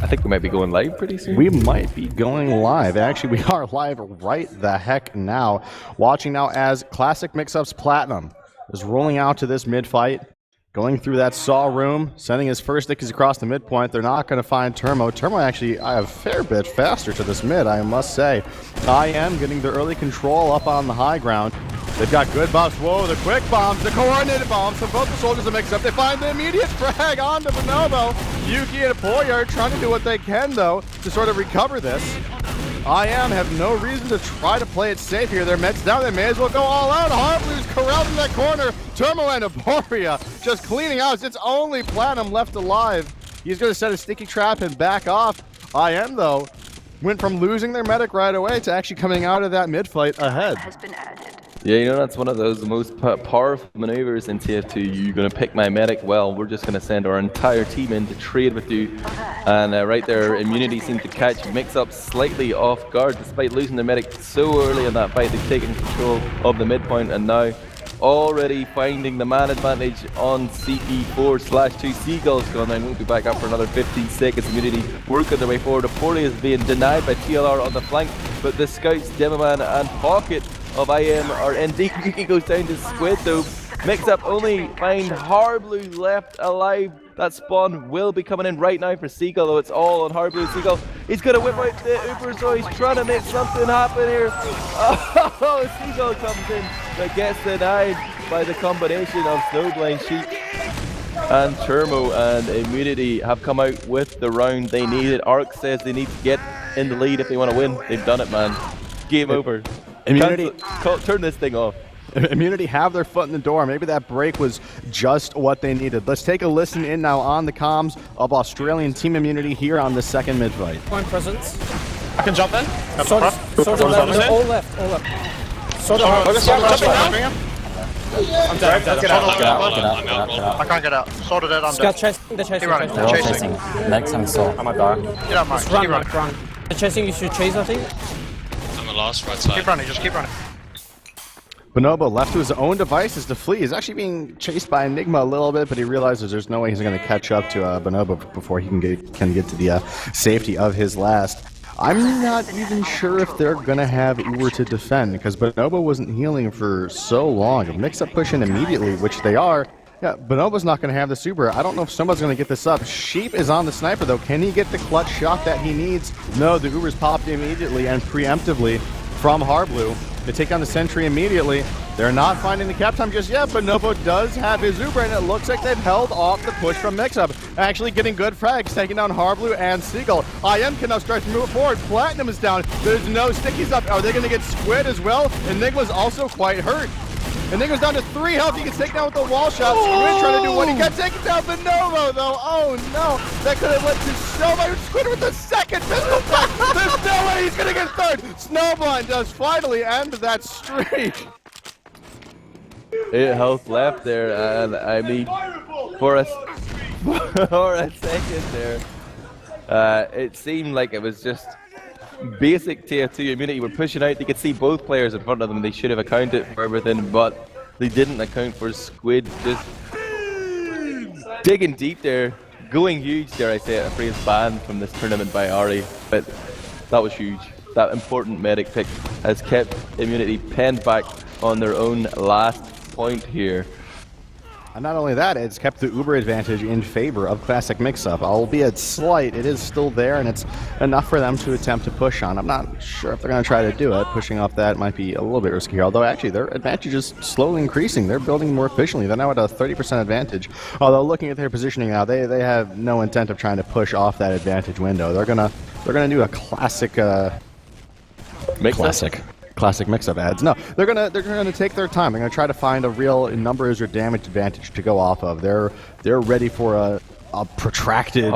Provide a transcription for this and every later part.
I think we might be going live pretty soon. We might be going live. Actually, we are live right the heck now. Watching now as Classic Mix-Up's Platinum is rolling out to this mid-fight. Going through that saw room, sending his first stickies across the midpoint. They're not going to find Turmo. Turmo actually a fair bit faster to this mid, I must say. I am getting the early control up on the high ground. They've got good bombs. Whoa, the quick bombs, the coordinated bombs from both the soldiers of Mix-Up. They find the immediate frag onto Bonobo. Yuki and Poyar trying to do what they can, though, to sort of recover this. IM have no reason to try to play it safe here. Their Mets down, they may as well go all out. Harblu's corralled in that corner. Turmo and Aboria just cleaning out. It's only Platinum left alive. He's going to set a sticky trap and back off. IM, though, went from losing their medic right away to actually coming out of that mid-fight ahead. Yeah, you know, that's one of those most powerful maneuvers in TF2. You're going to pick my medic well. We're just going to send our entire team in to trade with you. And right there, Immunity seemed to catch Mix-Up slightly off guard despite losing their medic so early in that fight. They've taken control of the midpoint and now already finding the man advantage on CE4/2. Seagull's gone and won't be back up for another 15 seconds. Immunity working their way forward. Aporia is being denied by TLR on the flank, but the scouts, Demoman and Pocket of IM are indeed. Yuki goes down to Squid though. Mix-Up only find Harblu left alive. That spawn will be coming in right now for Seagull, though it's all on Harblu. Seagull, he's going to whip out the Uber, so he's trying to make something happen here. Oh, Seagull comes in, but gets denied by the combination of Snowblind, Sheep, and Turmo, and Immunity have come out with the round they needed. Arc says they need to get in the lead if they want to win. They've done it, man. Game over. Immunity, turn this thing off. Immunity have their foot in the door. Maybe that break was just what they needed. Let's take a listen in now on the comms of Australian Team Immunity here on the second mid-fight. Point presence. I can jump in. Sort of left, all left, all left. Sort of I'm dead. Get out. I can't get out. Sorted it, I'm dead. They're chasing. They're all chasing. Next time saw. I'm a die. Get out, Mike. Just run. They're chasing, you should chase, I think. I'm the last, right side. Keep running, just keep running. Bonobo left to his own devices to flee. He's actually being chased by Enigma a little bit, but he realizes there's no way he's going to catch up to Bonobo before he can get to the safety of his last. I'm not even sure if they're going to have Uber to defend, because Bonobo wasn't healing for so long. If Mix-Up push in immediately, which they are, yeah, Bonobo's not going to have the super. I don't know if someone's going to get this up. Sheep is on the sniper, though. Can he get the clutch shot that he needs? No, the Uber's popped immediately and preemptively from Harblu. They take down the sentry immediately. They're not finding the cap time just yet, but Bonobo does have his Uber, and it looks like they've held off the push from Mix-Up. Actually getting good frags, taking down Harblu and Seagull. IM can now start to move forward. Platinum is down. There's no stickies up. Are they going to get Squid as well? Enigma's also quite hurt. Enigma's down to 3 health. He gets taken down with the wall shot. Squid trying to do what he got taken down. Bonobo, though. Oh, no. That could have led to so much. Squid with the second pistol attack. There's no way he's going to get third. Snowblind does finally end that streak. 8 health left there, and I mean, for a second there, it seemed like it was just basic TF2 Immunity. Were pushing out. They could see both players in front of them. They should have accounted for everything, but they didn't account for Squid just digging deep there, going huge. Dare I say it? A phrase banned from this tournament by Ari, but that was huge. That important medic pick has kept Immunity penned back on their own last point here. And not only that, it's kept the Uber advantage in favor of Classic Mix-Up. Albeit slight, it is still there, and it's enough for them to attempt to push on. I'm not sure if they're going to try to do it. Pushing off that might be a little bit risky here, although actually their advantage is slowly increasing. They're building more efficiently. They're now at a 30% advantage. Although looking at their positioning now, they have no intent of trying to push off that advantage window. They're gonna do a classic Classic Mix-Up ads. No, they're gonna take their time. They're gonna try to find a real numbers or damage advantage to go off of. They're ready for a protracted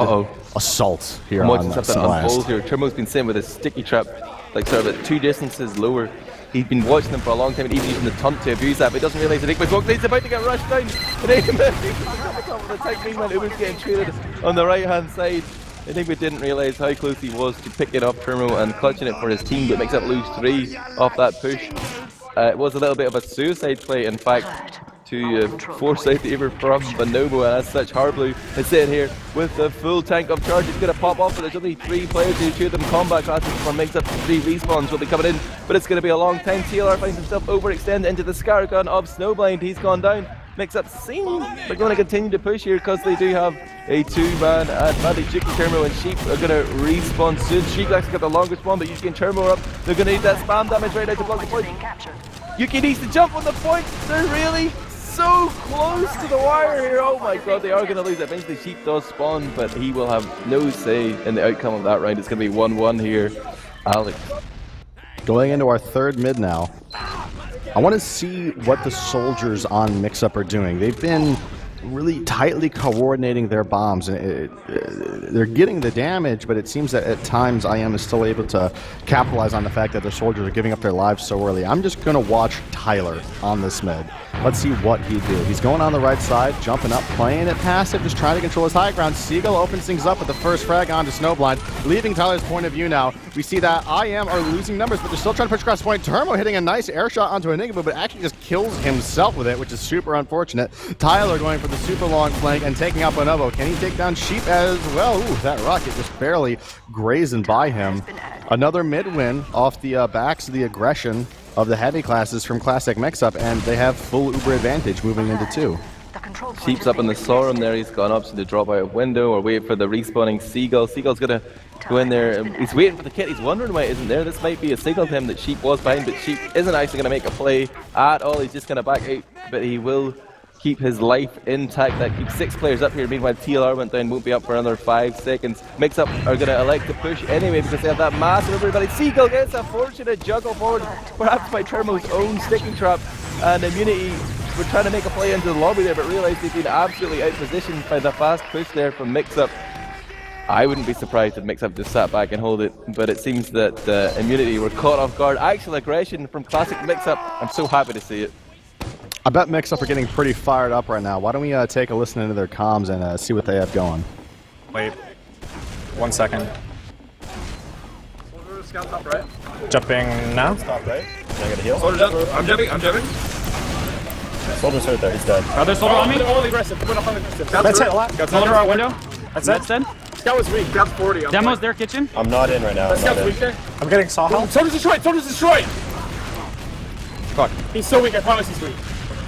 assault here on something unfolds here. Turmo's been sent with a sticky trap, like sort of at 2 distances lower. He's been watching them for a long time and even using the taunt to abuse that, but he doesn't realise that he's about to get rushed down. And Uber's getting traded on the right hand side. I think we didn't realise how close he was to picking up Turmo and clutching it for his team, but Mix-Up lose 3 off that push. It was a little bit of a suicide play, in fact, to force out the Uber from Bonobo, and as such, Harblue is sitting here with the full tank of charge. It's going to pop off, but there's only 3 players here, 2 of them combat classes, from makes up 3 respawns will be coming in, but it's going to be a long time. TLR finds himself overextended into the scar gun of Snowblind. He's gone down. Mix up seem they're going to continue to push here because they do have a 2-man advantage. Yuki, Turmo and Sheep are going to respawn soon. Sheep actually got the longest one, but Yuki and Turmo are up. They're going to need that spam damage right now to block the point. Yuki needs to jump on the point. They're really so close to the wire here. Oh my god, they are going to lose. Eventually Sheep does spawn, but he will have no say in the outcome of that round. It's going to be 1-1 here. Alex. Going into our 3rd mid now. I want to see what the soldiers on Mix-Up are doing. They've been really tightly coordinating their bombs, and they're getting the damage, but it seems that at times IM is still able to capitalize on the fact that their soldiers are giving up their lives so early. I'm just going to watch Tyler on this mid. Let's see what he do. He's going on the right side, jumping up, playing it passive, just trying to control his high ground. Seagull opens things up with the first frag onto Snowblind, leaving Tyler's point of view now. We see that IM are losing numbers, but they're still trying to push across the point. Turmo hitting a nice air shot onto Enigma, but actually just kills himself with it, which is super unfortunate. Tyler going for the super long flank and taking out Bonobo. Can he take down Sheep as well? Ooh, that rocket just barely grazing by him. Another mid win off the backs of the aggression of the heavy classes from Classic Mix-Up, and they have full Uber advantage moving into 2. Sheep's up in the Sorum there. He's gone up to drop out a window or wait for the respawning Seagull. Seagull's going to go in there. He's waiting for the kit. He's wondering why it isn't there. This might be a signal to him that Sheep was behind, but Sheep isn't actually going to make a play at all. He's just going to back out, but he will keep his life intact. That keeps 6 players up here. Meanwhile, TLR went down, won't be up for another 5 seconds. Mix-Up are going to elect to push anyway because they have that massive everybody. Seagull gets a fortunate juggle forward, perhaps by Turmo's own sticking trap, and Immunity were trying to make a play into the lobby there, but realised they've been absolutely out-positioned by the fast push there from Mix-Up. I wouldn't be surprised if Mix-Up just sat back and hold it, but it seems that Immunity were caught off guard. Actual aggression from Classic Mix-Up. I'm so happy to see it. I bet Mix-Up are getting pretty fired up right now. Why don't we take a listen into their comms and see what they have going? Wait. 1 second. Scout top right. Jumping now. Top right. Can I get a heal? Soldier's up. I'm jumping. Soldier's hurt there. He's dead. There's soldier on me. They're all aggressive. We're not aggressive. That's it. Got soldier out window. That's it. Scout was weak. Scout's 40. Demo's their kitchen. I'm not in right now. Scout's weak there. I'm getting saw help. Soldier's destroyed. Fuck. He's so weak. I promise he's weak.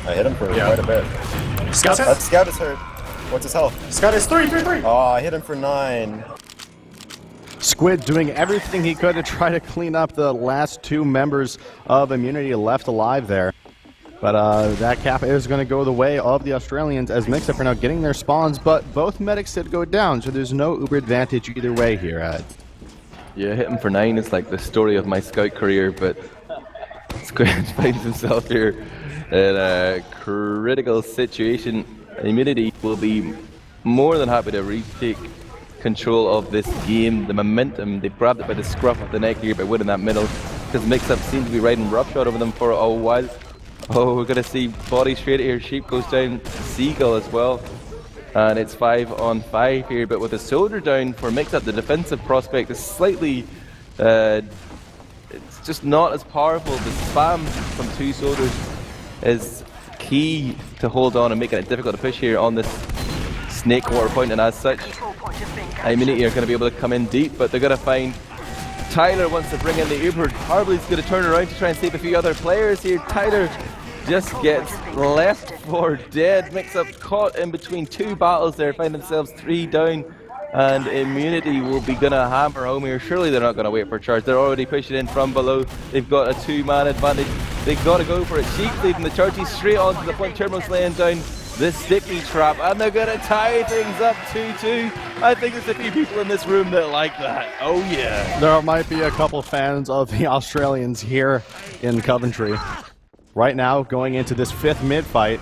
I hit him for quite a bit. Scout. That Scout is hurt. What's his health? Scout is 3. Oh, I hit him for 9. Squid doing everything he could to try to clean up the last 2 members of Immunity left alive there. But that cap is going to go the way of the Australians as Mix-Up are now getting their spawns, but both medics did go down, so there's no Uber advantage either way here, Ed. Yeah, hit him for 9 is like the story of my scout career, but Squid finds himself here in a critical situation. Immunity will be more than happy to retake control of this game. The momentum, they've grabbed it by the scruff of the neck here by winning that middle, because Mix-Up seems to be riding roughshod over them for a while. Oh, we're going to see body straight here. Sheep goes down, Seagull as well. And it's 5 on 5 here, but with a soldier down for Mix-Up, the defensive prospect is slightly, it's just not as powerful. The spam from 2 soldiers is key to hold on and making it difficult to push here on this Snakewater point, and as such, Immunity are going to be able to come in deep, but they're going to find Tyler wants to bring in the Uber. Harbly's going to turn around to try and save a few other players here. Tyler just gets left for dead. Mix-Up caught in between 2 battles there, find themselves 3 down, and Immunity will be going to hammer home here. Surely they're not going to wait for a charge. They're already pushing in from below. They've got a 2-man advantage. They've got to go for it. Sheep leading the charges straight onto the point. Turbo's laying down the sticky trap, and they're going to tie things up 2-2. I think there's a few people in this room that like that. Oh yeah. There might be a couple fans of the Australians here in Coventry. Right now, going into this 5th mid fight,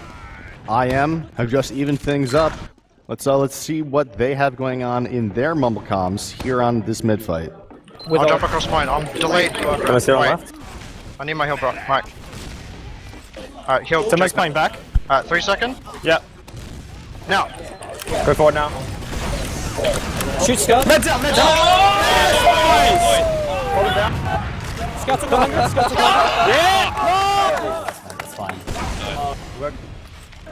IM have just evened things up. Let's see what they have going on in their mumble comms here on this mid fight. I'll jump across mine. I'm delayed. Can I see on left? I need my heal, bro. Mike. Alright, heal. So Mike's playing back. 3 seconds. Yeah. Now. Go forward now. Shoot Scout. Meds up. Hold it down. Scouts at 100. Yeah! That's fine.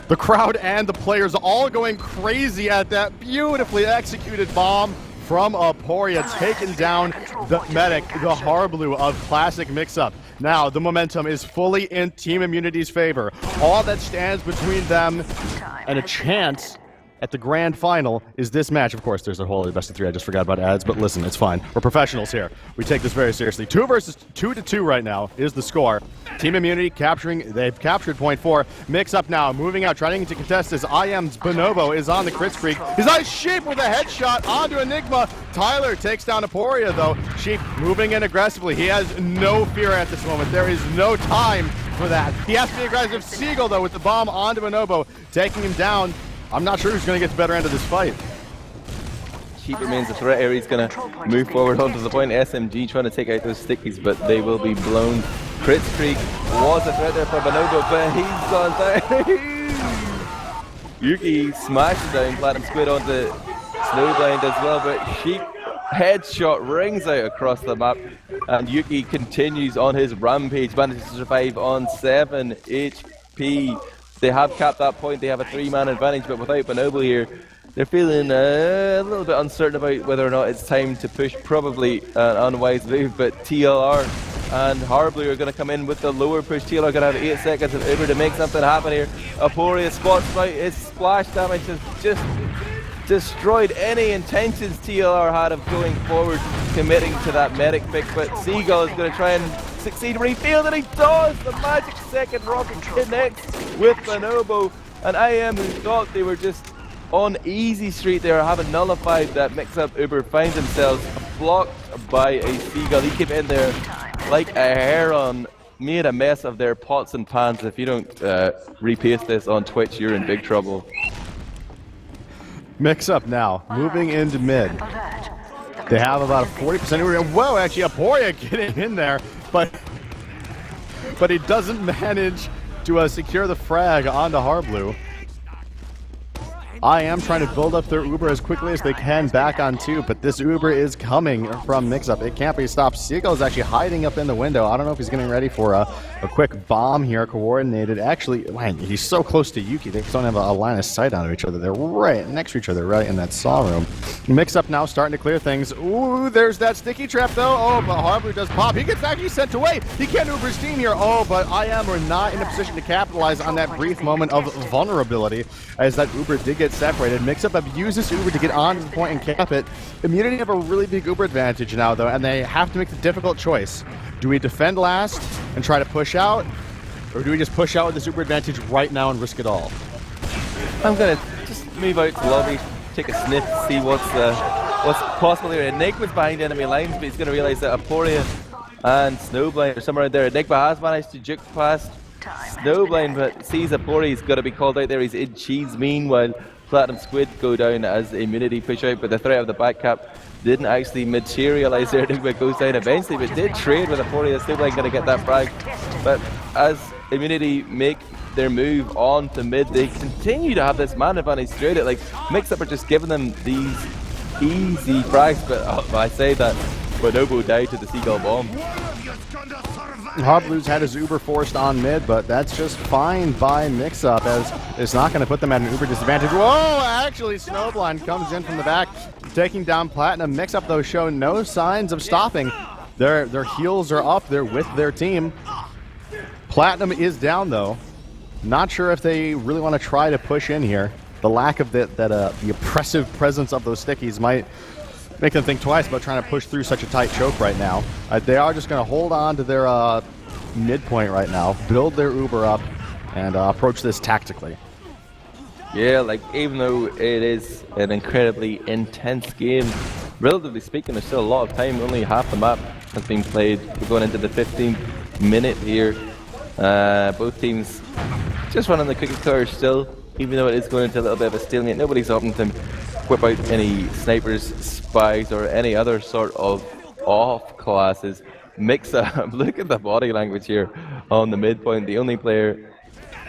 The crowd and the players all going crazy at that beautifully executed bomb from Aporia, taking down the medic, the Harblu of Classic Mix-Up. Now, the momentum is fully in Team Immunity's favor. All that stands between them and a chance at the grand final is this match. Of course, there's a whole best of 3. I just forgot about ads, but listen, it's fine. We're professionals here. We take this very seriously. 2 versus 2 right now is the score. Team Immunity they've captured point 4. Mix Up now, moving out, trying to contest as IM's Bonobo is on the crit streak. His eyes Sheep with a headshot onto Enigma. Tyler takes down Aporia though. Sheep moving in aggressively. He has no fear at this moment. There is no time for that. He has to be aggressive. Seagull though with the bomb onto Bonobo, taking him down. I'm not sure who's going to get the better end of this fight. Sheep remains a threat area. He's going to move forward onto the point. SMG trying to take out those stickies, but they will be blown. Crit streak was a threat there for Bonobo, but he's gone down. Yuki smashes down Platinum Squid onto Snowblind as well, but Sheep headshot rings out across the map, and Yuki continues on his rampage, manages to survive on 7 HP. They have capped that point, they have a 3-man advantage, but without Bonobo here, they're feeling a little bit uncertain about whether or not it's time to push. Probably an unwise move, but TLR and Harblu are going to come in with the lower push. TLR going to have 8 seconds of Uber to make something happen here. Aporia spots out, his splash damage has just destroyed any intentions TLR had of going forward, committing to that medic pick, but Seagull is going to try and succeed where he failed, and he does! The magic second rocket connects with Bonobo, and IM, who thought they were just on easy street there, having nullified that mix-up Uber, finds themselves blocked by a Seagull. He came in there like a heron, made a mess of their pots and pans. If you don't repaste this on Twitch, you're in big trouble. Mix Up now, moving into mid. They have about a 40%. Whoa, actually, Aporia getting in there, but he doesn't manage to secure the frag onto Harblu. I am trying to build up their Uber as quickly as they can back on 2, but this Uber is coming from Mix Up. It can't be stopped. Seagull is actually hiding up in the window. I don't know if he's getting ready for a quick bomb here, coordinated. Actually, man, he's so close to Yuki. They just don't have a line of sight onto each other. They're right next to each other, right in that saw room. Mix Up now starting to clear things. Ooh, there's that sticky trap though. Oh, but Harblu does pop. He gets actually sent away. He can't Uber his team here. Oh, but IM are not in a position to capitalize on that brief moment of vulnerability as that Uber did get separated. Mix Up abuses Uber to get onto the point and cap it. Immunity have a really big Uber advantage now though, and they have to make the difficult choice. Do we defend last and try to push out, or do we just push out with this Uber advantage right now and risk it all? I'm gonna just move out to the lobby, take a sniff, see what's possible here. Enigma's behind enemy lines, but he's gonna realize that Aporia and Snowblind are somewhere in there. Enigma has managed to juke past Snowblind, but sees Aporia's got to be called out there. He's in cheese. Meanwhile, Platinum Squid go down as Immunity push out, but the threat of the back cap didn't actually materialize there. Enigma goes down eventually, but did trade with Aporia. Snowblind going to get that frag, but as Immunity make their move on to mid, they continue to have this man advantage throughout it. Like, Mix Up are just giving them these easy frags, but I say that Bonobo died to the Seagull bomb. Harblu's had his Uber forced on mid, but that's just fine by Mix Up, as it's not going to put them at an Uber disadvantage. Whoa, actually Snowblind comes in from the back, taking down Platinum. Mix Up though show no signs of stopping. Their heels are up, they're with their team. Platinum is down though. Not sure if they really want to try to push in here. The lack of the oppressive presence of those stickies might make them think twice about trying to push through such a tight choke right now. They are just going to hold on to their midpoint right now, build their Uber up, and approach this tactically. Yeah, like, even though it is an incredibly intense game, relatively speaking, there's still a lot of time. Only half the map has been played. We're going into the 15th minute here. Both teams just running the cookie cutter still, even though it is going into a little bit of a stalemate. Nobody's opting to whip out any snipers, spies, or any other sort of off classes. Mix Up, look at the body language here on the midpoint. The only player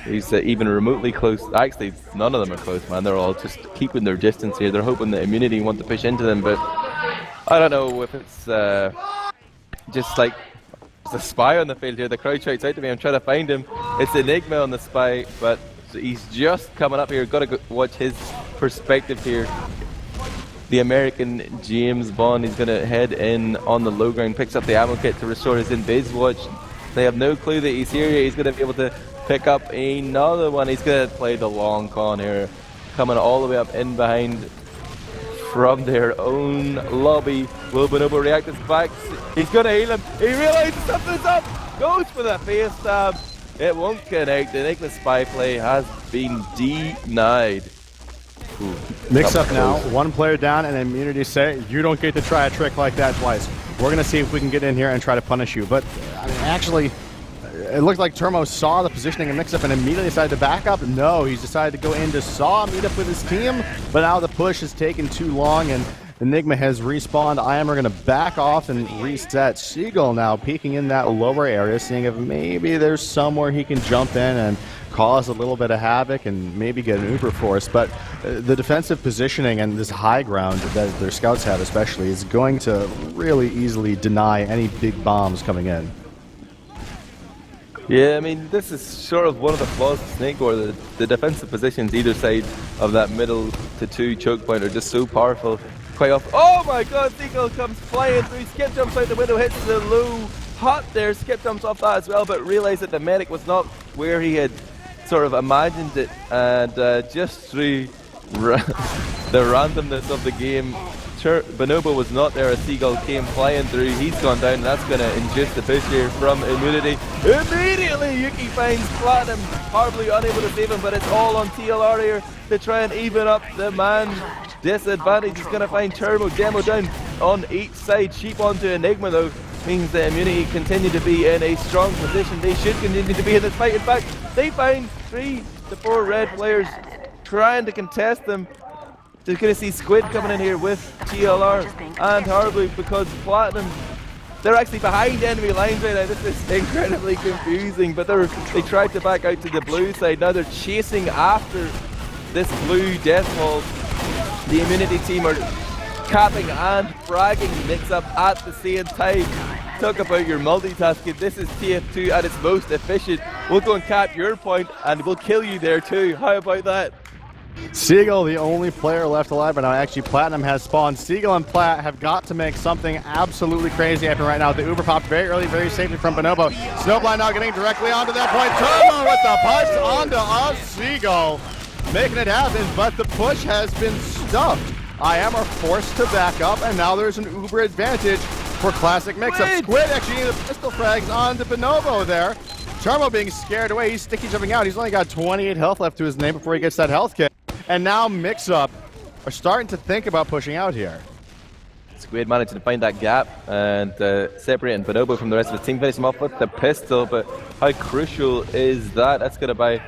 who's even remotely close, actually none of them are close, man. They're all just keeping their distance here. They're hoping the Immunity want to push into them, but I don't know if it's just like there's a spy on the field here. The crowd shouts out to me, I'm trying to find him. It's Enigma on the spy, but He's just coming up here. Got to go watch his perspective here. The American James Bond. He's going to head in on the low ground, picks up the ammo kit to restore his in-base watch. They have no clue that he's here. He's going to be able to pick up another one. He's going to play the long con here, coming all the way up in behind from their own lobby. Will Bonobo react his back? He's going to heal him. He realizes something's up. Goes for the face stab. It won't connect. The Enigma spy play has been denied. Ooh, Mix up now, one player down, and immunity say, you don't get to try a trick like that twice. We're going to see if we can get in here and try to punish you. But I mean, actually, it looked like Turmo saw the positioning of Mix Up and immediately decided to back up. No, he's decided to go into Saw, meet up with his team, but now the push has taken too long, and Enigma has respawned. I am going to back off and reset. Seagull now peeking in that lower area, seeing if maybe there's somewhere he can jump in and cause a little bit of havoc and maybe get an Uber force. But the defensive positioning and this high ground that their scouts have especially is going to really easily deny any big bombs coming in. Yeah, I mean, this is sort of one of the flaws of Snakewater. The defensive positions either side of that middle to 2 choke point are just so powerful. Quite often. Oh my god, Seagull comes flying through, skip jumps out the window, hits the low hut there, skip jumps off that as well, but realized that the medic was not where he had sort of imagined it, and just through the randomness of the game, Bonobo was not there as Seagull came flying through. He's gone down, and that's going to induce the push here from Immunity. Immediately, Yuki finds Platinum, horribly unable to save him, but it's all on TLR here to try and even up the man disadvantage. He's going to find Turbo Demo down on each side. Sheep onto Enigma, though, means that Immunity continue to be in a strong position. They should continue to be in this fight. In fact, they find 3 to 4 red players trying to contest them. They're going to see Squid coming in here with TLR and horribly because Platinum, they're actually behind enemy lines right now. This is incredibly confusing, but they tried to back out to the blue side. Now they're chasing after this blue death ball. The Immunity team are capping and fragging Mix Up at the same time. Talk about your multitasking. This is TF2 at its most efficient. We'll go and cap your point and we'll kill you there too. How about that? Seagull, the only player left alive, but now actually Platinum has spawned. Seagull and Plat have got to make something absolutely crazy happen right now. The Uber popped very early, very safely from Bonobo. Snowblind now getting directly onto that point. Turbo with the punch onto us. Seagull making it happen, but the push has been stuffed. I am forced to back up, and now there's an Uber advantage for Classic Mix-Up. Squid actually needing the pistol frags onto Bonobo there. Turbo being scared away. He's sticky jumping out. He's only got 28 health left to his name before he gets that health kit. And now Mix-Up are starting to think about pushing out here. Squid managing to find that gap and separating Bonobo from the rest of the team. Finish him off with the pistol, but how crucial is that? That's going to buy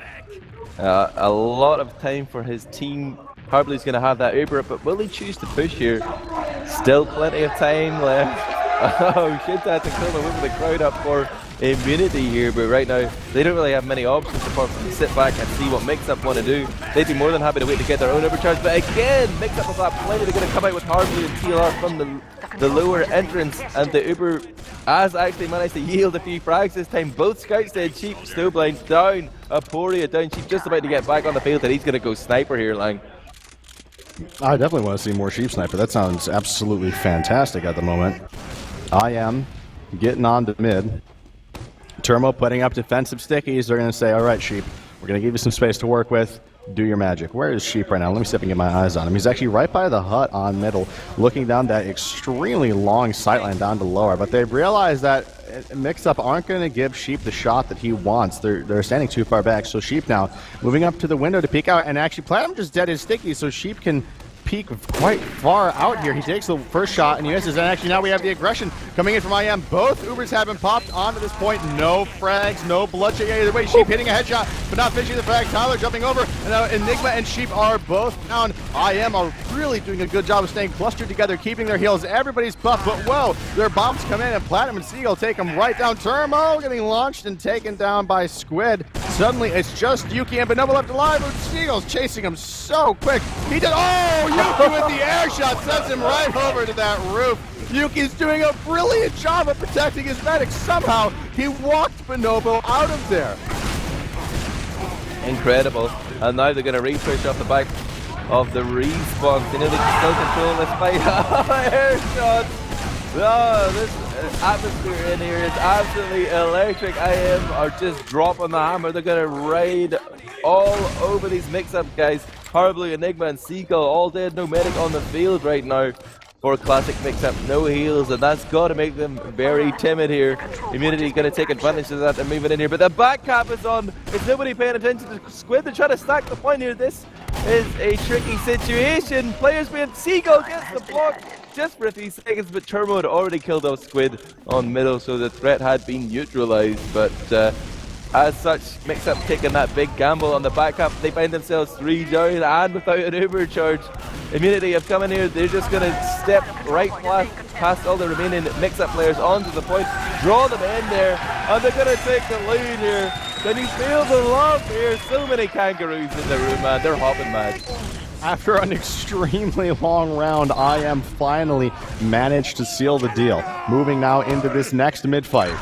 a lot of time for his team. Harbly's going to have that Uber, but will he choose to push here? Still plenty of time left. Oh, Shinta to kill the crowd up for Immunity here, but right now they don't really have many options apart from sit back and see what Mix-Up want to do. They'd be more than happy to wait to get their own overcharge, but again, Mix-Up will have plenty. They're going to come out with Harbly and TLR from the lower entrance, and the Uber has actually managed to yield a few frags this time. Both scouts did. Sheep, Snowblind down, Aporia down. Sheep just about to get back on the field, and he's going to go sniper here, Lang. I definitely want to see more Sheep Sniper. That sounds absolutely fantastic at the moment. I am getting on to mid. Turmo putting up defensive stickies. They're going to say, all right, Sheep, we're going to give you some space to work with. Do your magic. Where is Sheep right now? Let me see if I can get my eyes on him. He's actually right by the hut on middle, looking down that extremely long sightline down to lower. But they've realized that Mix-Up aren't going to give Sheep the shot that he wants. They're standing too far back. So Sheep now moving up to the window to peek out. And actually, Platinum just dead his sticky, so Sheep can peek quite far out here. He takes the first shot and he misses, and actually now we have the aggression coming in from IM. Both Ubers have been popped onto this point. No frags, no bloodshed either way. Sheep hitting a headshot, but not finishing the frag. Tyler jumping over, and now Enigma and Sheep are both down. IM are really doing a good job of staying clustered together, keeping their heals. Everybody's buffed, but whoa, their bombs come in, and Platinum and Seagull take them right down. Turmo getting launched and taken down by Squid. Suddenly, it's just Yuki and Bonobo left alive, but Seagull's chasing him so quick. He did, oh, Yuki with the air shot sends him right over to that roof. Yuki's doing a brilliant job of protecting his medic. Somehow, he walked Bonobo out of there. Incredible. And now they're going to re-push off the back of the respawn. They know they can still control this fight. Air shot. Oh, this atmosphere in here is absolutely electric. IM are just dropping the hammer. They're going to raid all over these mix-ups, guys. Horribly, Enigma and Seagull all dead. No medic on the field right now for classic mix-up. No heals, and that's got to make them very timid here. Immunity going to take advantage of that and move it in here. But the back cap is on. Is nobody paying attention to Squid? They're trying to stack the point here. This is a tricky situation. Players being Seagull gets the block just for a few seconds, but Turbo had already killed off Squid on middle, so the threat had been neutralized. But as such, Mix-Up taking that big gamble on the backup. They find themselves 3 down and without an Uber charge. Immunity have come in here. They're just going to step right past all the remaining Mix-Up players onto the point, draw them in there, and they're going to take the lead here. Can you feel the love here? So many kangaroos in the room, man. They're hopping mad. After an extremely long round, IM finally managed to seal the deal. Moving now into this next mid-fight.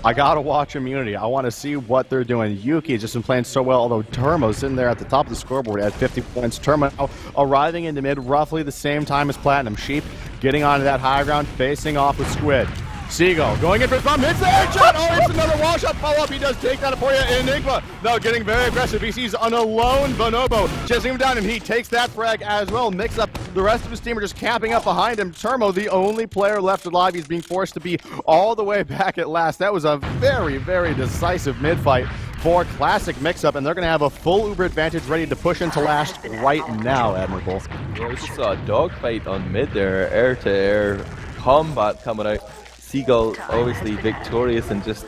I gotta watch Immunity. I want to see what they're doing. Yuki has just been playing so well, although Turmo's sitting there at the top of the scoreboard at 50 points. Turmo now arriving into mid roughly the same time as Platinum. Sheep getting onto that high ground, facing off with Squid. Seagull going in for his bomb, hits the headshot! Oh, it's another wall shot follow-up. He does take that for you. Enigma now getting very aggressive. He sees an alone Bonobo chasing him down, and he takes that frag as well. Mix up. The rest of his team are just camping up behind him. Turmo, the only player left alive. He's being forced to be all the way back at last. That was a very, very decisive mid-fight for Classic Mix-Up, and they're going to have a full Uber advantage ready to push into last right now, Admirable. Yeah, we just saw a dogfight on mid there. Air-to-air combat coming out. Seagull obviously victorious and just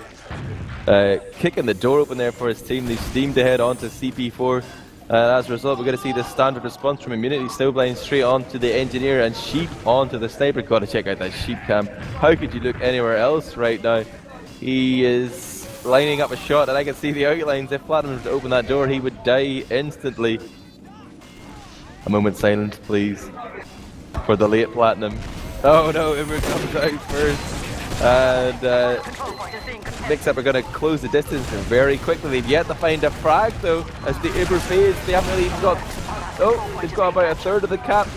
kicking the door open there for his team. They steamed ahead onto CP4. As a result, we're going to see the standard response from Immunity. Snowblind straight onto the Engineer and Sheep onto the Sniper. Got to check out that Sheep cam. How could you look anywhere else right now? He is lining up a shot, and I can see the outlines. If Platinum was to open that door, he would die instantly. A moment's silence, please, for the late Platinum. Oh no, Uber comes out first. And Mix-Up are going to close the distance very quickly. They've yet to find a frag though, as the Uber fades. They haven't really even got. Oh, they've got about a third of the cap.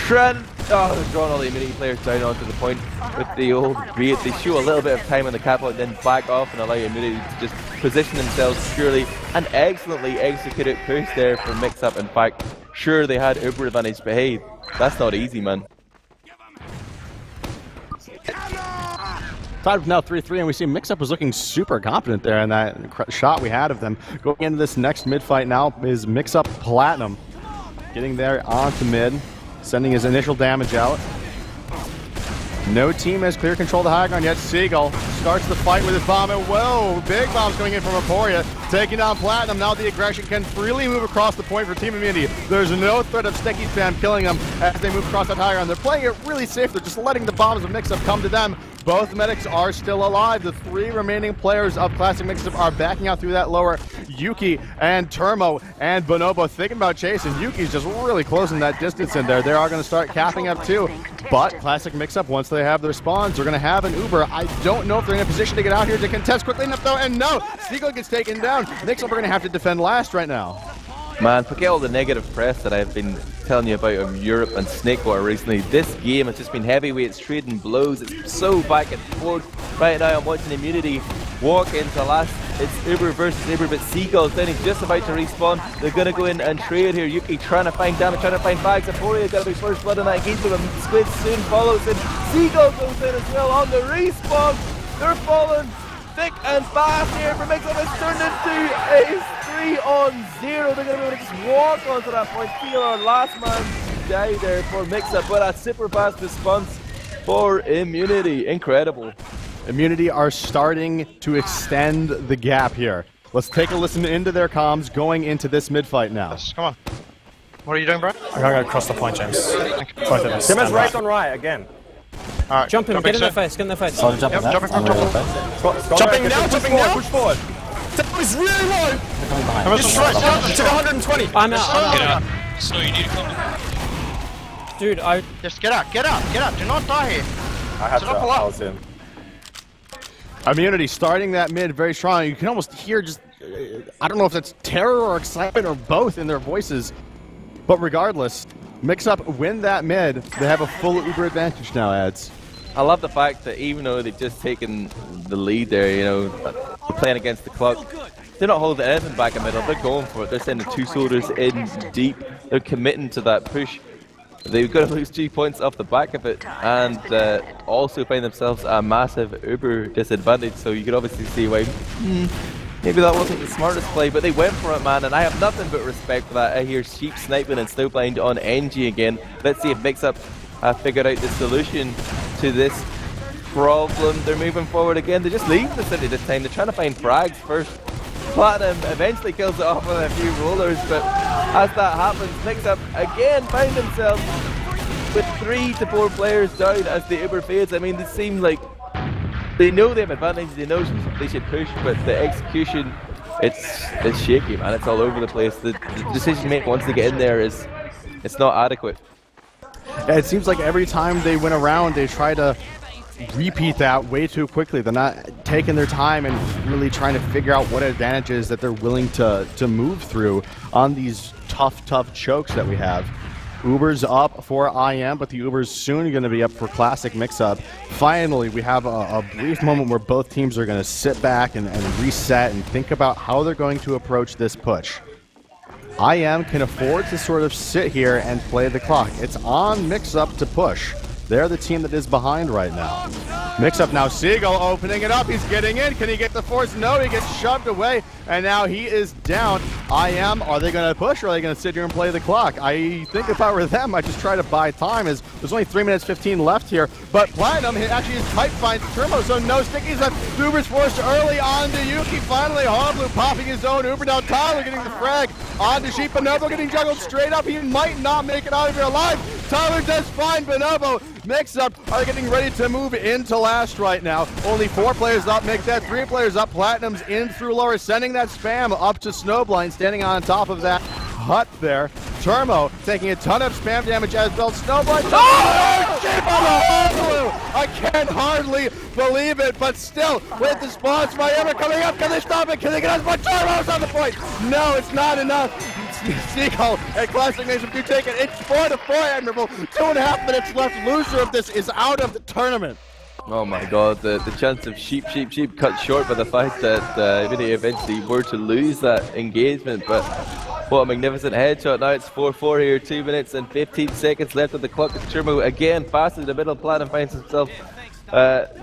Oh, they've drawn all the Immunity players down onto the point with the old bait. They show a little bit of time on the cap out, then back off and allow Immunity to just position themselves purely. An excellently executed push there for Mix-Up. In fact, sure, they had Uber advantage, but hey, that's not easy, man. Tied now 3-3, and we see Mix-Up was looking super confident there in that shot we had of them. Going into this next mid-fight now is Mix-Up Platinum. Getting there onto mid, sending his initial damage out. No team has clear control of the high ground yet. Seagull starts the fight with his bomb, and whoa, big bombs coming in from Aporia, taking down Platinum. Now the aggression can freely move across the point for Team Immunity. There's no threat of Sticky Spam killing them as they move across that high ground. They're playing it really safe. They're just letting the bombs of Mix-Up come to them. Both medics are still alive. The 3 remaining players of Classic Mix-Up are backing out through that lower. Yuki and Turmo and Bonobo thinking about chasing. Yuki's just really closing that distance in there. They are going to start capping up too. But Classic Mix-Up, once they have their spawns, they're going to have an Uber. I don't know if they're in a position to get out here to contest quickly enough though. And no, Seagull gets taken down. Mix-Up are going to have to defend last right now. Man, forget all the negative press that I've been telling you about Europe and Snakewater recently. This game has just been heavyweights trading blows. It's so back and forth. Right now I'm watching Immunity walk into last. It's Uber versus Uber, but Seagull's then he's just about to respawn. They're going to go in and trade here. Yuki trying to find damage, trying to find bags. Aporia got to be first blood in that engagement, but Squid soon follows in. Seagull goes in as well on the respawn. They're falling thick and fast here for Mix-Up. It's turned into a 3-on-0. They're going to be able to just walk onto that point. Feel our last man die there for Mix-Up, but a super fast response for Immunity. Incredible. Immunity are starting to extend the gap here. Let's take a listen into their comms going into this mid-fight now. Yes, come on. What are you doing, bro? I'm going to go across the point, James. Both of us. Timmer's right on right again. Alright, Jump him, get in their face, get in their face. So jumping Yep, left. jumping, I'm jumping. left. Jumping now, jumping now. Push forward. He's really low! Coming behind. He's right, to 120. I'm out. Get out. Snow, you need to come. Dude, I... Just get out, get out, get out. Do not die here. I had So to. don't pull up. I was in. Immunity starting that mid very strong. You can almost hear just I don't know if that's terror or excitement or both in their voices. But regardless, Mix-Up win that mid. They have a full Uber advantage now, Ads. I love the fact that even though they've just taken the lead there, you know, playing against the clock, they're not holding anything back in middle. They're going for it. They're sending 2 soldiers in deep. They're committing to that push. They've got to lose 3 points off the back of it, and also find themselves a massive Uber disadvantage. So you can obviously see why maybe that wasn't the smartest play, but they went for it, man, and I have nothing but respect for that. I hear Sheep sniping and Snowblind on NG again. Let's see if Mix-Up figured out the solution to this problem. They're moving forward again. They just leave the city this time. They're trying to find frags first. Platinum eventually kills it off with a few rollers, but as that happens, Mix-Up again find themselves with 3 to 4 players down as the Uber fades. I mean, they seem like they know they have advantage, they know they should push, but the execution, it's shaky, man. It's all over the place. The decision making once they get in there it's not adequate. Yeah, it seems like every time they win a round, they try to repeat that way too quickly. They're not taking their time and really trying to figure out what advantages that they're willing to move through on these tough chokes that we have. Uber's up for IM, but the Uber's soon going to be up for Classic Mix-Up. Finally, we have a brief moment where both teams are going to sit back and reset and think about how they're going to approach this push. IM can afford to sort of sit here and play the clock. It's on Mix-Up to push. They're the team that is behind right now. Mix-Up now, Seagull opening it up. He's getting in. Can he get the force? No, he gets shoved away, and now he is down. IM, are they going to push, or are they going to sit here and play the clock? I think if I were them, I'd just try to buy time, as there's only 3 minutes 15 left here. But Platinum, actually his pipe finds Turbo, so no stickies left. Uber's forced early on to Yuki. Finally, Hornblue popping his own Uber down. Tyler getting the frag on to Sheep. Bonobo getting juggled straight up. He might not make it out of here alive. Tyler does find Bonobo. Mix-Up are getting ready to move into last right now. Only 4 players up. Make that 3 players up. Platinum's in through lower, sending that spam up to Snowblind, standing on top of that hut there. Turmo taking a ton of spam damage as well. Snowblind. Oh! I can hardly believe it, but still, with the spawns, Miami coming up. Can they stop it? Can they get as much? Turmo's on the point. No, it's not enough. Seagull and Classic Nation do take it. It's 4-4, Admirable. 2.5 minutes left. Loser of this is out of the tournament. Oh my god, the chance of Sheep cut short by the fact that they eventually were to lose that engagement, but what a magnificent headshot. Now it's 4-4 here, 2 minutes and 15 seconds left on the clock. Turbo again fast in the middle. Platinum finds himself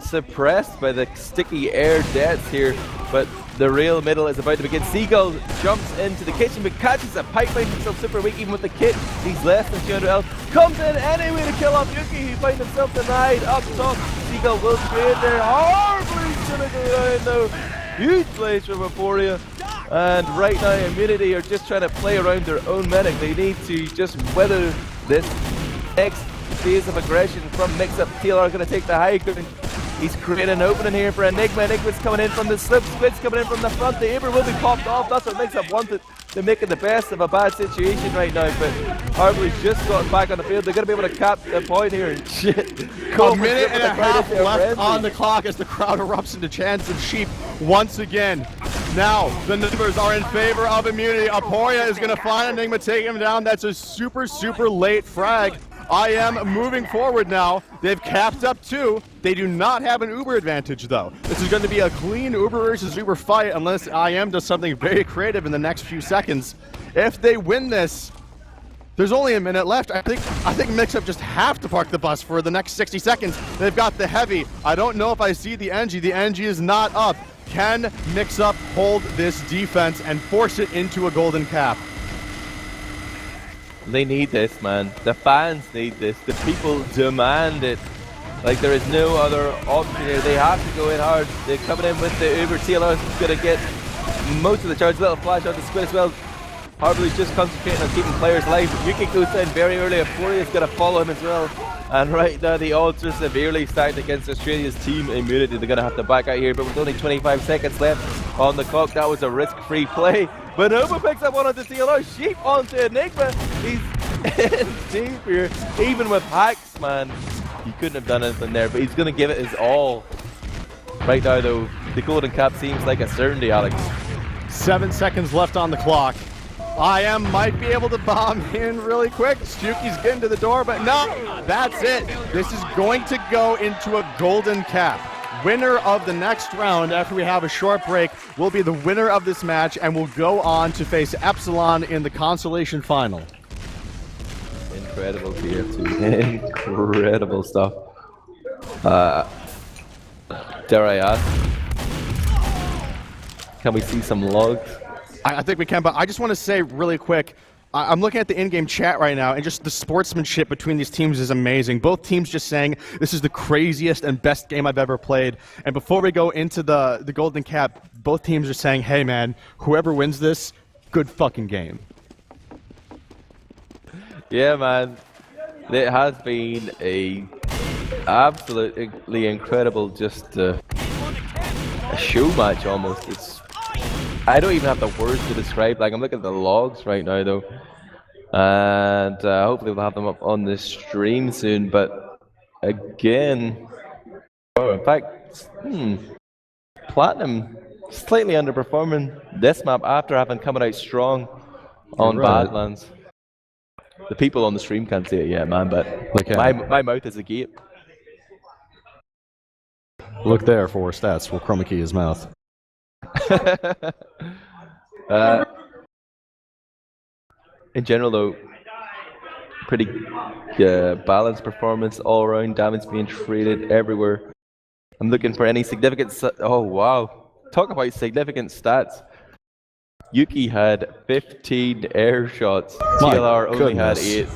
suppressed by the sticky air deaths here, but the real middle is about to begin. Seagull jumps into the kitchen but catches a pipe, finds himself super weak even with the kit. He's less than 200 health. Comes in anyway to kill off Yuki, who finds himself denied up top. Seagull will trade there. Horribly gonna go down though. Huge plays from Euphoria. And right now Immunity are just trying to play around their own medic. They need to just weather this next phase of aggression from Mix-Up. TLR going to take the high ground. He's creating an opening here for Enigma. Enigma's coming in from the slip. Squid's coming in from the front. The Uber will be popped off. That's what Mix-Up wanted. They're making the best of a bad situation right now, but Harbley's just gotten back on the field. They're going to be able to cap the point here. And shit. A minute and a half left on the clock as the crowd erupts into chants of Sheep once again. Now, the numbers are in favor of Immunity. Aporia is going to find Enigma, take him down. That's a super late frag. IM moving forward now. They've capped up 2. They do not have an Uber advantage, though. This is going to be a clean Uber versus Uber fight unless IM does something very creative in the next few seconds. If they win this, there's only a minute left. I think Mix-Up just have to park the bus for the next 60 seconds. They've got the heavy. I don't know if I see the NG. The NG is not up. Can Mix-Up hold this defense and force it into a golden cap? They need this, man. The fans need this. The people demand it. Like, there is no other option here. They have to go in hard. They're coming in with the Uber. TLR is going to get most of the charge. Little flash on the Squid as well. Harbley's just concentrating on keeping players alive. Yuki goes down very early. Euphoria is going to follow him as well. And right now, the odds are severely stacked against Australia's team Immunity. They're going to have to back out here, but with only 25 seconds left on the clock, that was a risk-free play. Bonobo picks up one onto TLR. Sheep onto Enigma. He's in deep here. Even with hacks, man, he couldn't have done anything there, but he's going to give it his all. Right now, though, the golden cap seems like a certainty, Alex. 7 seconds left on the clock. IM might be able to bomb in really quick. Stuki's getting to the door, but no, that's it. This is going to go into a golden cap. Winner of the next round, after we have a short break, will be the winner of this match and will go on to face Epsilon in the consolation final. Incredible TF2. Incredible stuff. Dare I ask? Can we see some logs? I think we can, but I just want to say really quick, I'm looking at the in-game chat right now, and just the sportsmanship between these teams is amazing. Both teams just saying, this is the craziest and best game I've ever played. And before we go into the Golden Cap, both teams are saying, hey man, whoever wins this, good fucking game. Yeah, man. It has been a absolutely incredible, just a show match almost. I don't even have the words to describe. Like, I'm looking at the logs right now, though, and hopefully we'll have them up on the stream soon. But again, in fact, Platinum slightly underperforming this map after having come out strong on Badlands. The people on the stream can't see it yet, man, but my mouth is agape. Look there for stats. We'll chroma key his mouth. In general, though, pretty balanced performance all around. Damage being traded everywhere. I'm looking for any significant. Oh wow! Talk about significant stats. Yuki had 15 air shots. TLR only had 8.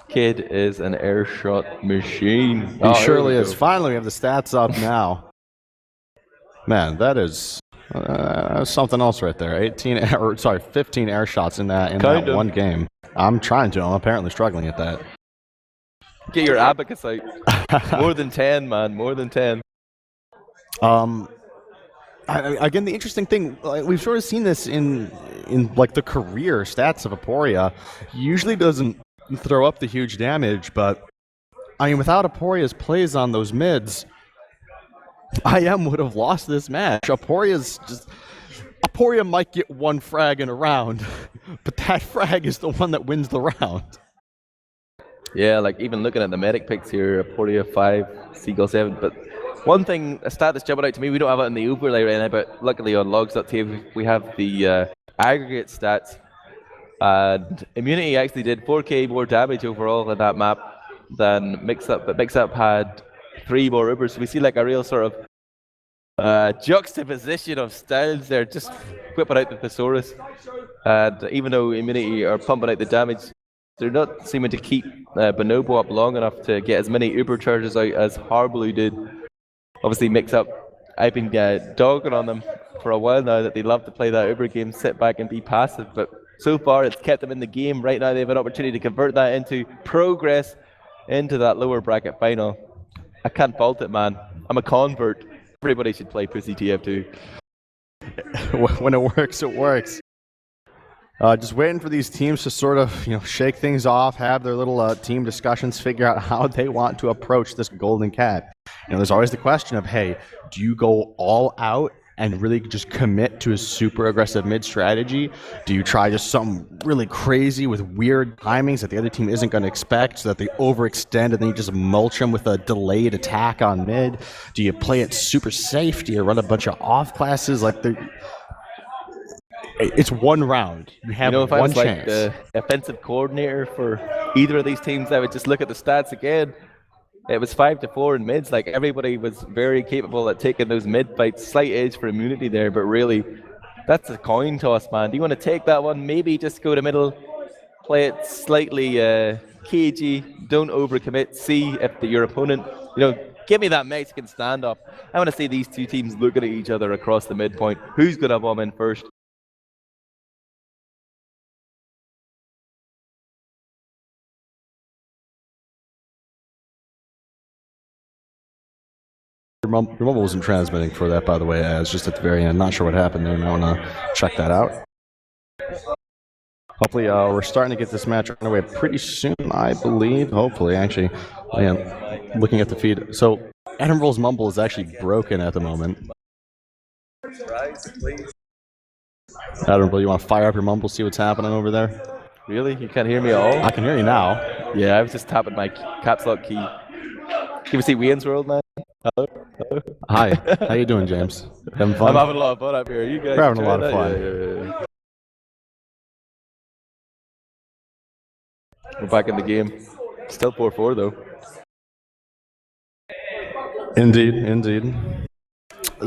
Kid is an air shot machine. He surely is. Finally, we have the stats up now. Man, that is something else right there. 15 air shots in that one game. I'm trying to. I'm apparently struggling at that. Get your abacus out. More than 10, man. More than 10. Again, the interesting thing, we've sort of seen this in like the career stats of Aporia. He usually doesn't throw up the huge damage, but I mean, without Aporia's plays on those mids, IM would have lost this match. Aporia might get one frag in a round, but that frag is the one that wins the round. Yeah, like even looking at the medic picks here, Aporia 5, Seagull 7, but one thing, a stat that's jumping out to me, we don't have it in the overlay right now, but luckily on logs.tv we have the aggregate stats. And Immunity actually did 4k more damage overall in that map than Mixup, but Mixup had 3 more Ubers. So we see like a real sort of juxtaposition of styles there, just whipping out the Thesaurus. And even though Immunity are pumping out the damage, they're not seeming to keep Bonobo up long enough to get as many Uber charges out as Harblue did. Obviously, Mixup, I've been dogging on them for a while now that they love to play that Uber game, sit back and be passive, but so far it's kept them in the game. Right now they have an opportunity to convert that into progress into that lower bracket final. I can't fault it, man. I'm a convert. Everybody should play Pussy TF2. When it works, it works. Just waiting for these teams to sort of, shake things off, have their little team discussions, figure out how they want to approach this golden cat. There's always the question of, hey, do you go all out and really just commit to a super aggressive mid strategy? Do you try just something really crazy with weird timings that the other team isn't going to expect so that they overextend and then you just mulch them with a delayed attack on mid? Do you play it super safe? Do you run a bunch of off classes? It's one round. You have if one I was chance. like the offensive coordinator for either of these teams, I would just look at the stats again. It was 5-4 in mids. Like, everybody was very capable at taking those mid fights. Slight edge for Immunity there, but really, that's a coin toss, man. Do you want to take that one? Maybe just go to middle, play it slightly cagey, don't overcommit, see if your opponent, give me that Mexican standoff. I want to see these two teams looking at each other across the midpoint. Who's going to bomb in first? Your mobile wasn't transmitting for that, by the way. It's just at the very end. Not sure what happened there. I want to check that out. Hopefully, we're starting to get this match underway pretty soon, I believe. Hopefully, actually. I am looking at the feed. So, Admiral's mumble is actually broken at the moment. Admirable, you want to fire up your mumble, see what's happening over there? Really? You can't hear me at all? I can hear you now. Yeah, I was just tapping my caps lock key. Can we see Wayne's World, man? Hello? Hello? Hi, how you doing, James? Having fun? I'm having a lot of fun up here. You guys We're having a lot enjoying of that? fun. Yeah. We're back in the game. Still 4-4 though. Indeed.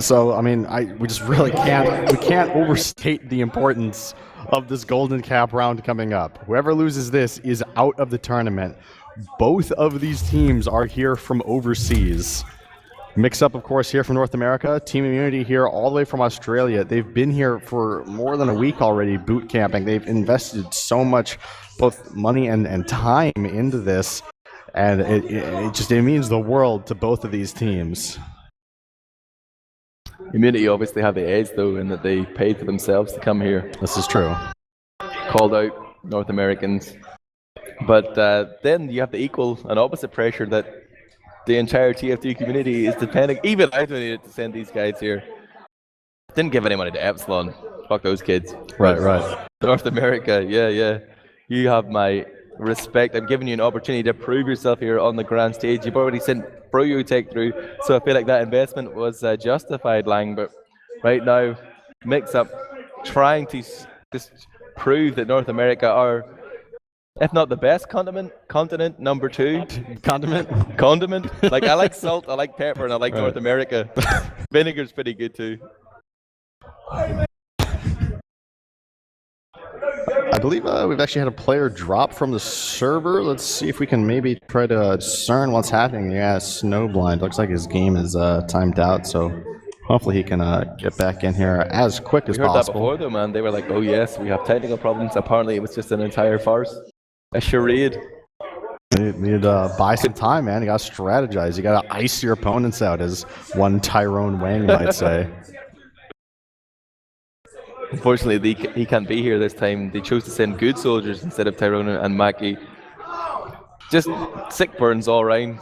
So, I mean, we just really can't overstate the importance of this Golden Cap round coming up. Whoever loses this is out of the tournament. Both of these teams are here from overseas. Mix Up, of course, here from North America. Team Immunity here all the way from Australia. They've been here for more than a week already, boot camping. They've invested so much, both money and time into this. And it means the world to both of these teams. Immunity obviously have the edge though, in that they paid for themselves to come here. This is true. Called out North Americans. But then you have the equal and opposite pressure that the entire TF2 community is depending. Even I donated to send these guys here. Didn't give any money to Epsilon. Fuck those kids. Right. North America, yeah. You have my respect. I'm giving you an opportunity to prove yourself here on the grand stage. You've already sent Tech through, so I feel like that investment was justified, Lang. But right now, Mix Up trying to just prove that North America are, if not the best continent number 2. Condiment. Like, I like salt, I like pepper, and I like North America. Vinegar's pretty good too. I believe we've actually had a player drop from the server. Let's see if we can maybe try to discern what's happening. Yeah, Snowblind. Looks like his game is timed out, so hopefully he can get back in here as quick as possible. We heard that before though, man. They were like, oh yes, we have technical problems. Apparently it was just an entire farce. A charade. You need to buy some time, man. You got to strategize. You got to ice your opponents out, as one Tyrone Wang might say. Unfortunately, he can't be here this time. They chose to send good soldiers instead of Tyrone and Mackie. Just sick burns all around.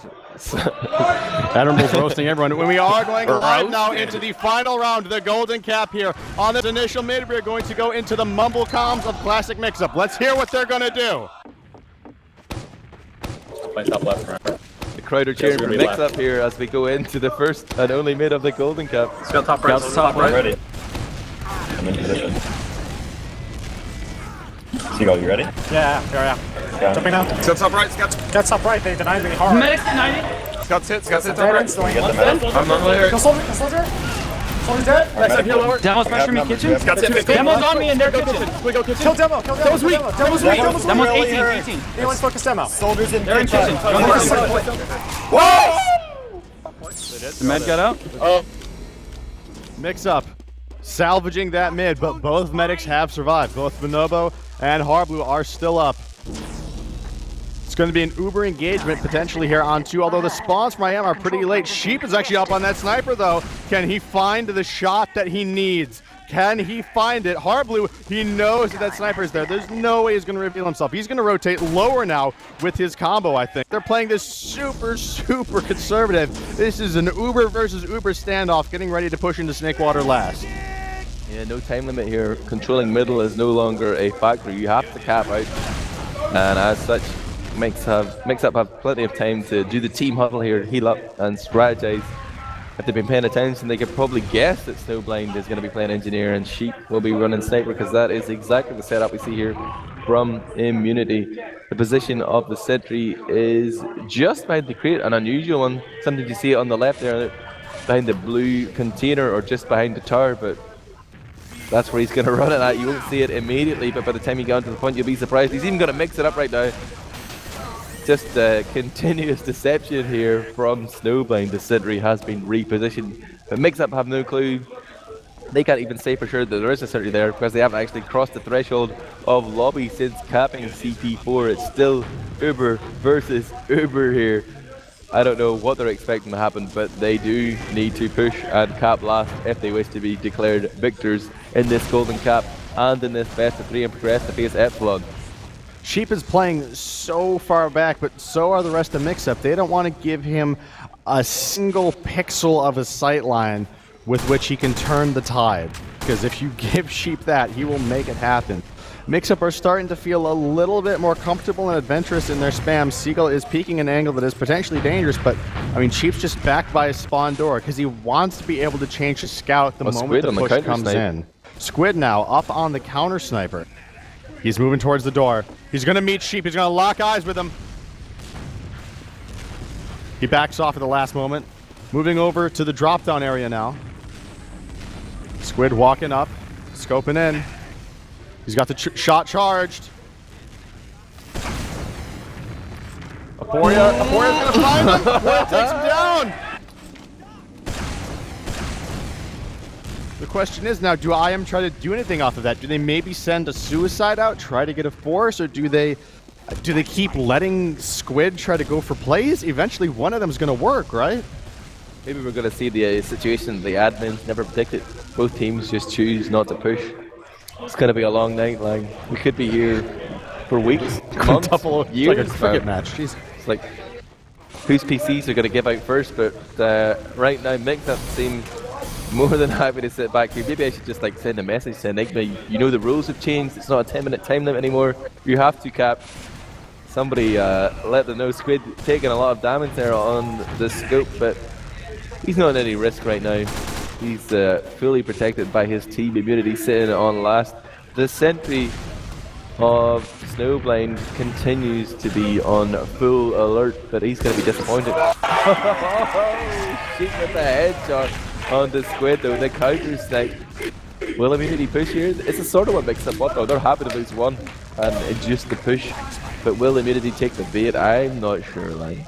Admiral's roasting everyone. When we are going live now into the final round, the Golden Cap here. On this initial mid, we're going to go into the mumble comms of Classic Mix-Up. Let's hear what they're going to do. Play top left, right. The crowd are cheering for Mix Up here as we go into the first and only mid of the Golden Cap. Let's go top right. Top right. Ready. I'm in position. Seagull, you ready? Yeah. Yeah. Jumping now. Scott's top right, Scott's. Scott's top right, they denied me hard. Medic 90. Scott's hit top right. Get the medic. I'm not here. Kill soldier. Soldier's dead. Next up, Heal lower. Demo's pressuring me kitchen. Scott's hit. Demo's on me in their kitchen. We go kitchen. Kill Demo. Demo's weak. Demo's weak. Demo's Demo's really 18. hurt. 18. Anyone's focus Demo. Soldiers in They're in kitchen. Whoa! The med got out? Mix-Up salvaging that mid, but both medics have survived. Both Bonobo and Harblue are still up. It's going to be an uber engagement potentially here on 2, although the spawns from IM are pretty late. Sheep is actually up on that sniper though. Can he find the shot that he needs? Can he find it? Harblue, he knows that sniper is there. There's no way he's going to reveal himself. He's going to rotate lower now with his combo, I think. They're playing this super conservative. This is an Uber versus Uber standoff, getting ready to push into Snakewater last. Yeah, no time limit here. Controlling middle is no longer a factor. You have to cap out. And as such, Mix Up have plenty of time to do the team huddle here, heal up and strategize. If they've been paying attention, they could probably guess that Snowblind is going to be playing Engineer and Sheep will be running Sniper, because that is exactly the setup we see here from Immunity. The position of the sentry is just behind the crate, an unusual one. Sometimes you see it on the left there, behind the blue container or just behind the tower, but that's where he's going to run it at. You won't see it immediately, but by the time you get onto the point, you'll be surprised. He's even going to mix it up right now. Just continuous deception here from Snowblind. The sentry has been repositioned, but Mix Up have no clue. They can't even say for sure that there is a sentry there because they haven't actually crossed the threshold of lobby since capping CP4. It's still Uber versus Uber here. I don't know what they're expecting to happen, but they do need to push and cap last if they wish to be declared victors in this Golden Cap and in this best of 3 and progress to face Epsilon. Sheep is playing so far back, but so are the rest of Mix-Up. They don't want to give him a single pixel of a sight line with which he can turn the tide. because if you give Sheep that, he will make it happen. Mix-Up are starting to feel a little bit more comfortable and adventurous in their spam. Seagull is peeking an angle that is potentially dangerous, but, I mean, Sheep's just backed by his spawn door because he wants to be able to change his scout the moment the push comes in. Squid now up on the counter sniper. He's moving towards the door. He's going to meet Sheep. He's going to lock eyes with him. He backs off at the last moment. Moving over to the drop-down area now. Squid walking up, scoping in. He's got the shot charged. Aporia's gonna find him. Aporia takes him down. The question is now, do IM try to do anything off of that? Do they maybe send a suicide out, try to get a force, or do they keep letting Squid try to go for plays? Eventually, one of them is going to work, right? Maybe we're going to see the situation the admins never predicted. Both teams just choose not to push. It's going to be a long night. Like, we could be here for weeks, months, years. Like a cricket match. Jeez. It's like whose PCs are going to give out first. But right now, Mix-Up seem more than happy to sit back here. Maybe I should just like send a message to Enigma. You know the rules have changed. It's not a 10-minute time limit anymore. You have to cap. Somebody let them know. Squid taking a lot of damage there on the scope, but he's not at any risk right now. He's fully protected by his team immunity, sitting on last. The sentry of Snowblind continues to be on full alert, but he's going to be disappointed. Sheep with the headshot on the Squid though. The counter snipe. Will immunity push here? It's a sort of what makes up what though. They're happy to lose one and just the push. But will immunity take the bait? I'm not sure, like.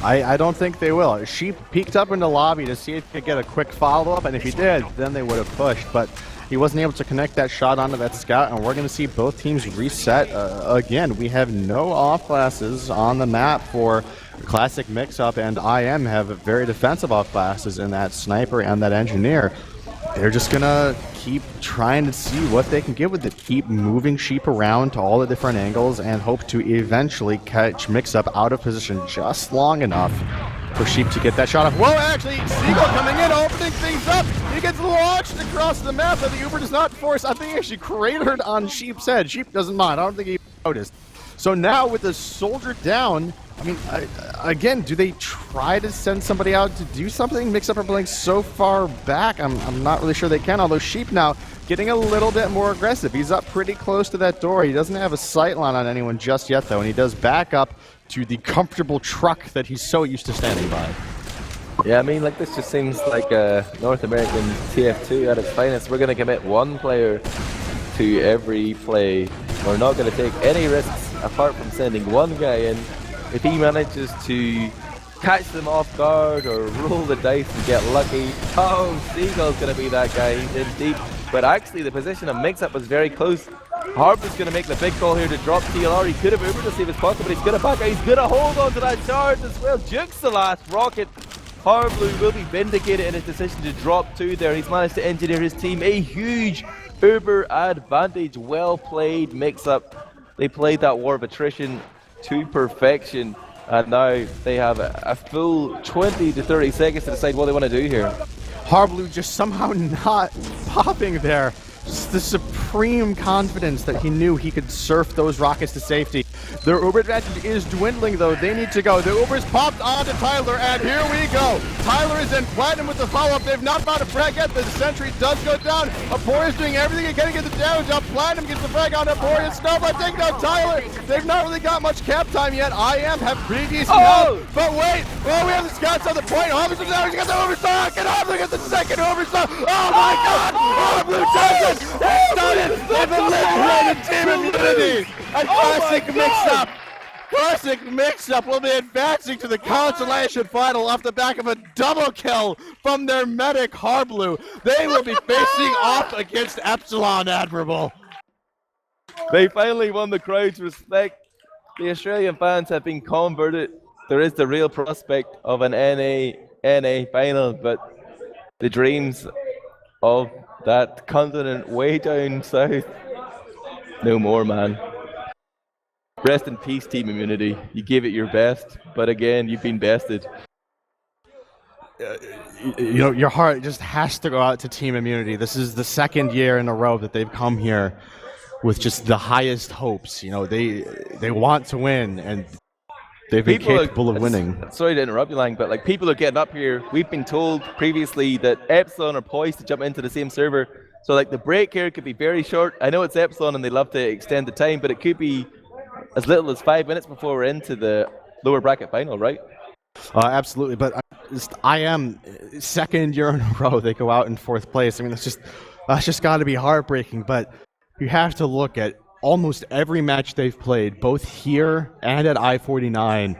I don't think they will. Sheep peeked up in the lobby to see if he could get a quick follow-up, and if he did, then they would have pushed. But he wasn't able to connect that shot onto that scout, and we're going to see both teams reset again. We have no off classes on the map for Classic Mix-Up, and IM have very defensive off classes in that sniper and that engineer. They're just going to keep trying to see what they can get with it. Keep moving Sheep around to all the different angles and hope to eventually catch Mix-Up out of position just long enough for Sheep to get that shot off. Whoa, actually, Seagull coming in, opening things up. He gets launched across the map, but the Uber does not force. I think he actually cratered on Sheep's head. Sheep doesn't mind. I don't think he noticed. So now with the soldier down, I mean, again, do they try to send somebody out to do something? Mix-Up are playing so far back, I'm not really sure they can, although Sheep now getting a little bit more aggressive. He's up pretty close to that door. He doesn't have a sight line on anyone just yet, though, and he does back up to the comfortable truck that he's so used to standing by. Yeah, I mean, like, this just seems like a North American TF2 at its finest. We're going to commit one player to every play. We're not going to take any risks apart from sending one guy in. If he manages to catch them off guard or roll the dice and get lucky, oh, Seagull's going to be that guy. He's in deep. But actually, the position of Mix-Up was very close. Harbor's going to make the big call here to drop TLR. He could have Ubered to save his pocket, but he's going to back out. He's going to hold on to that charge as well. Jukes the last rocket. Harblu will be vindicated in his decision to drop two there. He's managed to engineer his team a huge Uber advantage. Well played, Mix-Up. They played that war of attrition to perfection, and now they have a full 20 to 30 seconds to decide what they want to do here. Harblu just somehow not popping there. Just the supreme confidence that he knew he could surf those rockets to safety. Their Uber advantage is dwindling, though. They need to go. The Uber's popped onto Tyler, and here we go. Tyler is in platinum with the follow-up. They've not found a frag yet. The sentry does go down. Aporia's doing everything he can to get the damage up. Platinum gets the frag on Aporia. Snowblood taking out Tyler. They've not really got much cap time yet. IM have pretty decent help. But wait, well, we have the scouts on the point. Harblu's down. He's got the overstock. And Harblu gets the second overstock. Oh my God! Harblu does it. He's done it. They've eliminated team immunity. A classic mix-up. Classic Mix-Up will be advancing to the consolation final off the back of a double kill from their medic Harblu. They will be facing off against Epsilon Admirable. They finally won the crowd's respect. The Australian fans have been converted. There is the real prospect of an NA final, but the dreams of that continent way down south, no more, man. Rest in peace, Team Immunity. You gave it your best, but again, you've been bested. you know, your heart just has to go out to Team Immunity. This is the second year in a row that they've come here with just the highest hopes. You know, they want to win, and they've been capable of winning. Sorry to interrupt you, Lang, but like people are getting up here. We've been told previously that Epsilon are poised to jump into the same server. So like the break here could be very short. I know it's Epsilon and they love to extend the time, but it could be as little as 5 minutes before we're into the lower bracket final, right? Absolutely, but I am second year in a row they go out in fourth place. I mean, that's just got to be heartbreaking. But you have to look at almost every match they've played, both here and at I49,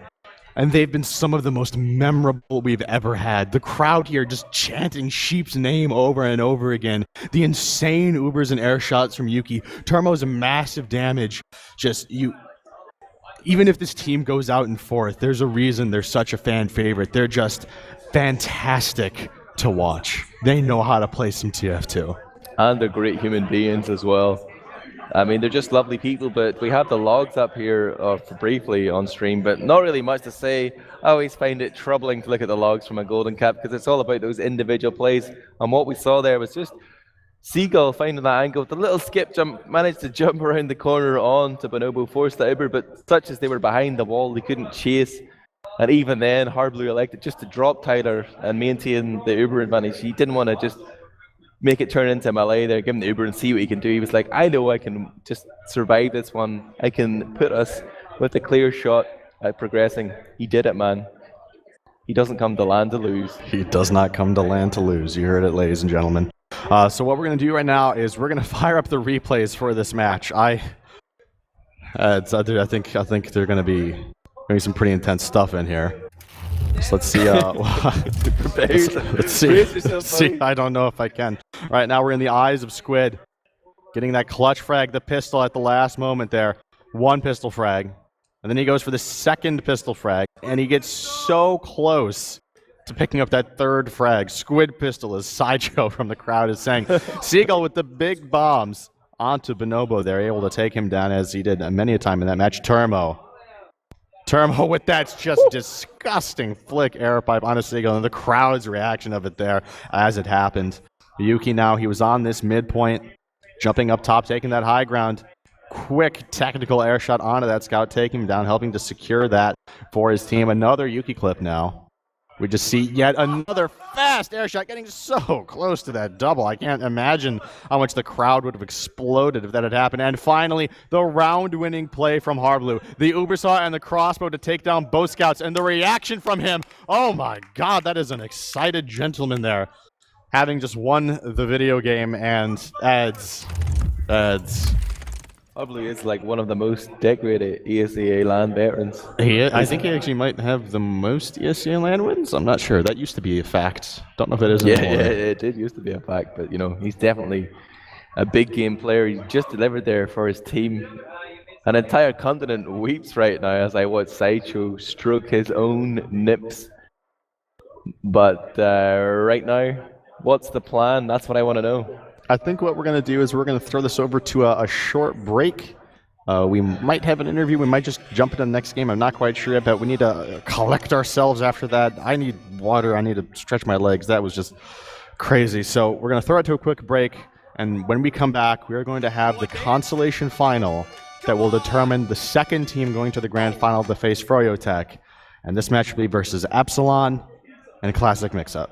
and they've been some of the most memorable we've ever had. The crowd here just chanting Sheep's name over and over again. The insane Ubers and air shots from Yuki. Turmo's massive damage. Even if this team goes out in fourth, there's a reason they're such a fan favorite. They're just fantastic to watch. They know how to play some TF2. And they're great human beings as well. I mean, they're just lovely people, but we have the logs up here briefly on stream, but not really much to say. I always find it troubling to look at the logs from a Golden Cap because it's all about those individual plays. And what we saw there was just Seagull finding that angle with a little skip jump, managed to jump around the corner on to Bonobo, forced the Uber, but such as they were behind the wall, they couldn't chase. And even then, Hardblue elected just to drop Tyler and maintain the Uber advantage. He didn't want to just make it turn into melee there, give him the Uber and see what he can do. He was like, I know I can just survive this one. I can put us with a clear shot at progressing. He did it, man. He doesn't come to land to lose. He does not come to land to lose. You heard it, ladies and gentlemen. So what we're going to do right now is we're going to fire up the replays for this match. I think they're going to be some pretty intense stuff in here. So let's see. Let's see. I don't know if I can. Right now we're in the eyes of Squid, getting that clutch frag, the pistol at the last moment there. One pistol frag, and then he goes for the second pistol frag, and he gets so close to picking up that third frag. Squid pistol, as Sideshow from the crowd is saying. Seagull with the big bombs onto Bonobo. They're able to take him down as he did many a time in that match. Turmo with that just disgusting flick air pipe onto Seagull, and the crowd's reaction of it there as it happened. Yuki now, he was on this midpoint, jumping up top, taking that high ground. Quick technical air shot onto that scout, taking him down, helping to secure that for his team. Another Yuki clip now. We just see yet another fast air shot, getting so close to that double. I can't imagine how much the crowd would have exploded if that had happened. And finally, the round-winning play from Hardblue. The Ubersaw and the crossbow to take down both scouts, and the reaction from him. Oh my God, that is an excited gentleman there. Having just won the video game and adds. Hardblue is like one of the most decorated ESEA LAN veterans. I think he actually might have the most ESEA LAN wins. I'm not sure. That used to be a fact. Don't know if it is anymore. Yeah, it did used to be a fact, but you know, he's definitely a big game player. He just delivered there for his team. An entire continent weeps right now as I watch Sideshow stroke his own nips. But right now, what's the plan? That's what I want to know. I think what we're going to do is we're going to throw this over to a short break. We might have an interview. We might just jump into the next game. I'm not quite sure yet, but we need to collect ourselves after that. I need water. I need to stretch my legs. That was just crazy. So we're going to throw it to a quick break, and when we come back, we are going to have the consolation final that will determine the second team going to the grand final to face Froyotech. And this match will be versus Epsilon and Classic Mix-Up.